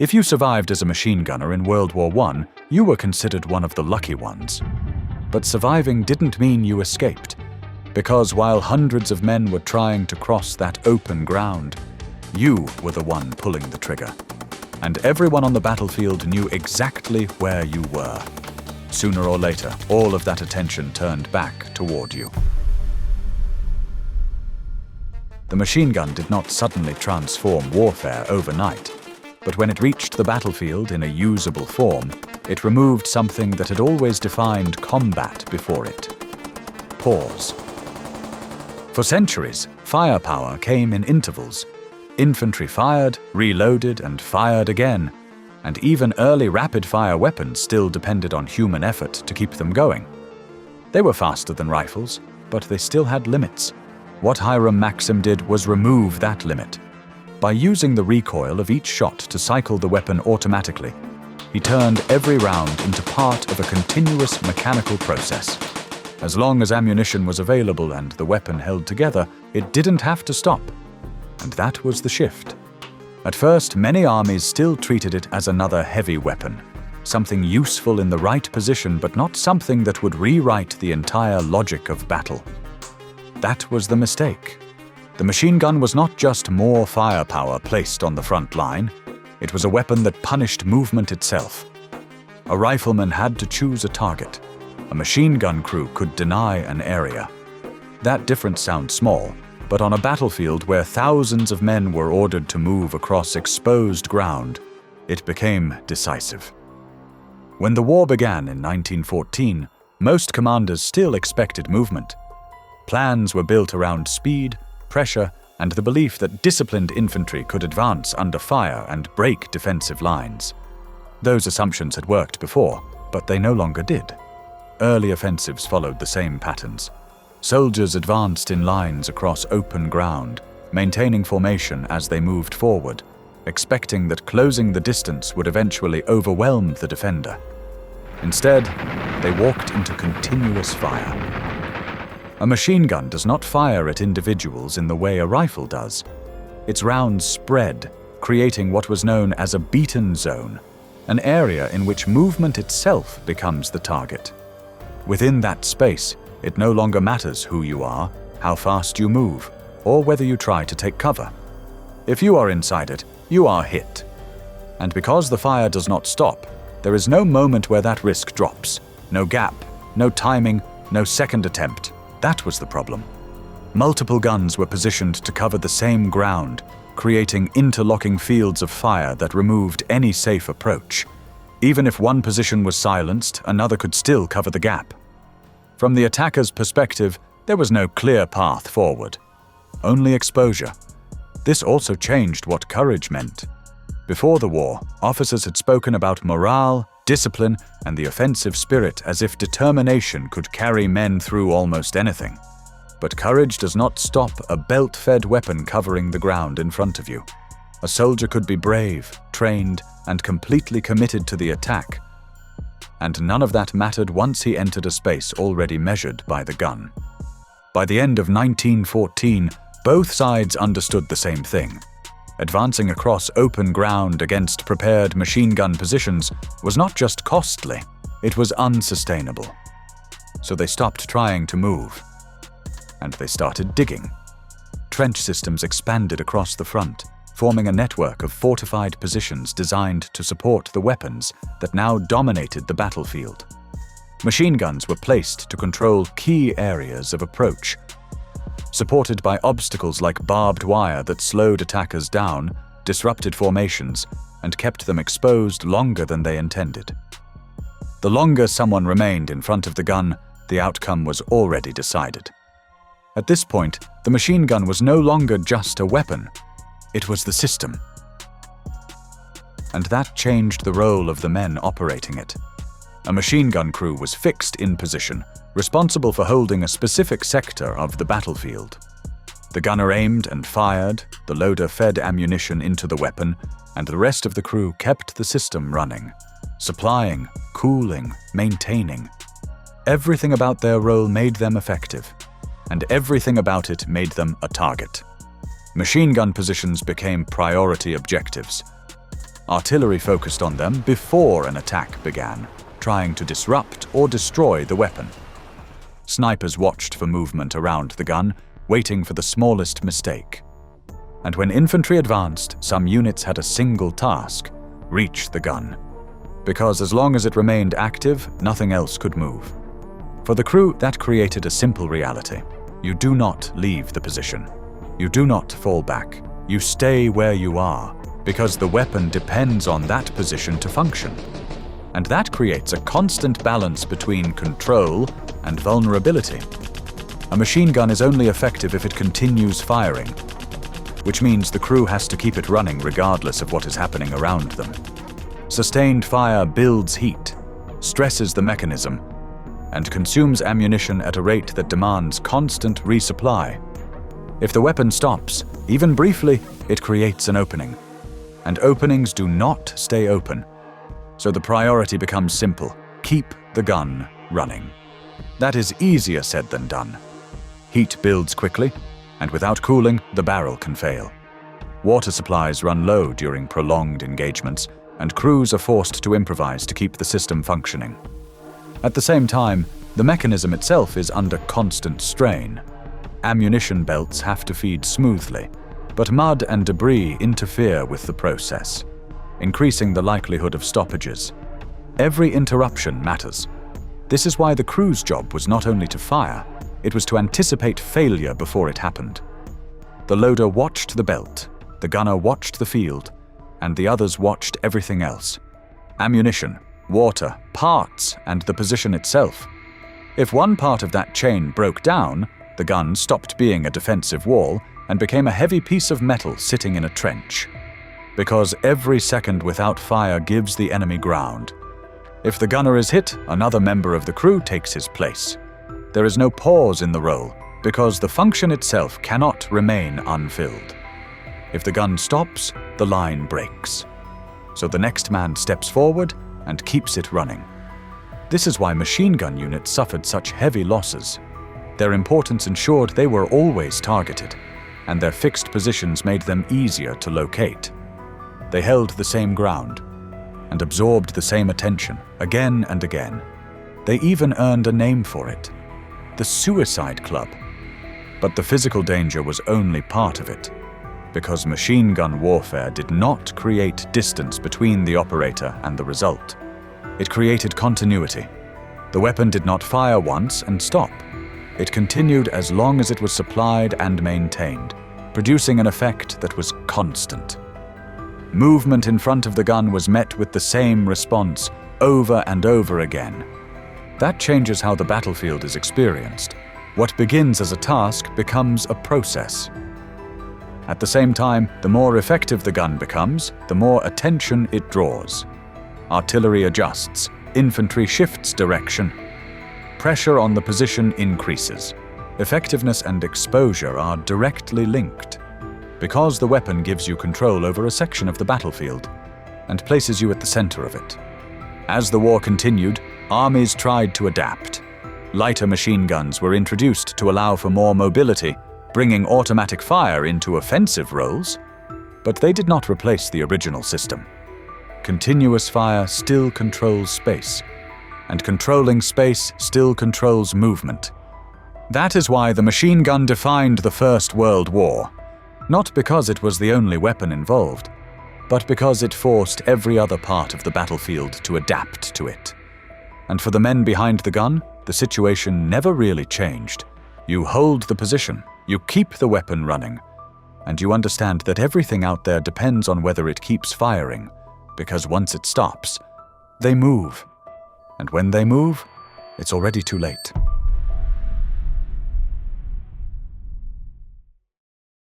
If you survived as a machine gunner in World War I, you were considered one of the lucky ones. But surviving didn't mean you escaped, because while hundreds of men were trying to cross that open ground, you were the one pulling the trigger. And everyone on the battlefield knew exactly where you were. Sooner or later, all of that attention turned back toward you. The machine gun did not suddenly transform warfare overnight, but when it reached the battlefield in a usable form, it removed something that had always defined combat before it: pause. For centuries, firepower came in intervals. Infantry fired, reloaded, and fired again, and even early rapid-fire weapons still depended on human effort to keep them going. They were faster than rifles, but they still had limits. What Hiram Maxim did was remove that limit. By using the recoil of each shot to cycle the weapon automatically, he turned every round into part of a continuous mechanical process. As long as ammunition was available and the weapon held together, it didn't have to stop. And that was the shift. At first, many armies still treated it as another heavy weapon, something useful in the right position but not something that would rewrite the entire logic of battle. That was the mistake. The machine gun was not just more firepower placed on the front line, it was a weapon that punished movement itself. A rifleman had to choose a target. A machine gun crew could deny an area. That difference sounds small, but on a battlefield where thousands of men were ordered to move across exposed ground, it became decisive. When the war began in 1914, most commanders still expected movement. Plans were built around speed, pressure, and the belief that disciplined infantry could advance under fire and break defensive lines. Those assumptions had worked before, but they no longer did. Early offensives followed the same patterns. Soldiers advanced in lines across open ground, maintaining formation as they moved forward, expecting that closing the distance would eventually overwhelm the defender. Instead, they walked into continuous fire. A machine gun does not fire at individuals in the way a rifle does. Its rounds spread, creating what was known as a beaten zone, an area in which movement itself becomes the target. Within that space, it no longer matters who you are, how fast you move, or whether you try to take cover. If you are inside it, you are hit. And because the fire does not stop, there is no moment where that risk drops. No gap, no timing, no second attempt. That was the problem. Multiple guns were positioned to cover the same ground, creating interlocking fields of fire that removed any safe approach. Even if one position was silenced, another could still cover the gap. From the attacker's perspective, there was no clear path forward. Only exposure. This also changed what courage meant. Before the war, officers had spoken about morale, discipline, and the offensive spirit as if determination could carry men through almost anything. But courage does not stop a belt-fed weapon covering the ground in front of you. A soldier could be brave, trained, and completely committed to the attack. And none of that mattered once he entered a space already measured by the gun. By the end of 1914, both sides understood the same thing. Advancing across open ground against prepared machine gun positions was not just costly, it was unsustainable. So they stopped trying to move. And they started digging. Trench systems expanded across the front, forming a network of fortified positions designed to support the weapons that now dominated the battlefield. Machine guns were placed to control key areas of approach. Supported by obstacles like barbed wire that slowed attackers down, disrupted formations, and kept them exposed longer than they intended. The longer someone remained in front of the gun, the outcome was already decided. At this point, the machine gun was no longer just a weapon. It was the system. And that changed the role of the men operating it. A machine gun crew was fixed in position, responsible for holding a specific sector of the battlefield. The gunner aimed and fired, the loader fed ammunition into the weapon, and the rest of the crew kept the system running, supplying, cooling, maintaining. Everything about their role made them effective, and everything about it made them a target. Machine gun positions became priority objectives. Artillery focused on them before an attack began, trying to disrupt or destroy the weapon. Snipers watched for movement around the gun, waiting for the smallest mistake. And when infantry advanced, some units had a single task: reach the gun. Because as long as it remained active, nothing else could move. For the crew, that created a simple reality. You do not leave the position. You do not fall back. You stay where you are, because the weapon depends on that position to function. And that creates a constant balance between control and vulnerability. A machine gun is only effective if it continues firing, which means the crew has to keep it running regardless of what is happening around them. Sustained fire builds heat, stresses the mechanism, and consumes ammunition at a rate that demands constant resupply. If the weapon stops, even briefly, it creates an opening. And openings do not stay open. So the priority becomes simple: keep the gun running. That is easier said than done. Heat builds quickly, and without cooling, the barrel can fail. Water supplies run low during prolonged engagements, and crews are forced to improvise to keep the system functioning. At the same time, the mechanism itself is under constant strain. Ammunition belts have to feed smoothly, but mud and debris interfere with the process, increasing the likelihood of stoppages. Every interruption matters. This is why the crew's job was not only to fire, it was to anticipate failure before it happened. The loader watched the belt, the gunner watched the field, and the others watched everything else: ammunition, water, parts, and the position itself. If one part of that chain broke down, the gun stopped being a defensive wall and became a heavy piece of metal sitting in a trench. Because every second without fire gives the enemy ground. If the gunner is hit, another member of the crew takes his place. There is no pause in the role, because the function itself cannot remain unfilled. If the gun stops, the line breaks. So the next man steps forward and keeps it running. This is why machine gun units suffered such heavy losses. Their importance ensured they were always targeted, and their fixed positions made them easier to locate. They held the same ground and absorbed the same attention again and again. They even earned a name for it: the Suicide Club. But the physical danger was only part of it, because machine gun warfare did not create distance between the operator and the result. It created continuity. The weapon did not fire once and stop. It continued as long as it was supplied and maintained, producing an effect that was constant. Movement in front of the gun was met with the same response over and over again. That changes how the battlefield is experienced. What begins as a task becomes a process. At the same time, the more effective the gun becomes, the more attention it draws. Artillery adjusts, infantry shifts direction. Pressure on the position increases. Effectiveness and exposure are directly linked, because the weapon gives you control over a section of the battlefield and places you at the center of it. As the war continued, armies tried to adapt. Lighter machine guns were introduced to allow for more mobility, bringing automatic fire into offensive roles, but they did not replace the original system. Continuous fire still controls space, and controlling space still controls movement. That is why the machine gun defined the First World War, not because it was the only weapon involved, but because it forced every other part of the battlefield to adapt to it. And for the men behind the gun, the situation never really changed. You hold the position, you keep the weapon running, and you understand that everything out there depends on whether it keeps firing, because once it stops, they move. And when they move, it's already too late.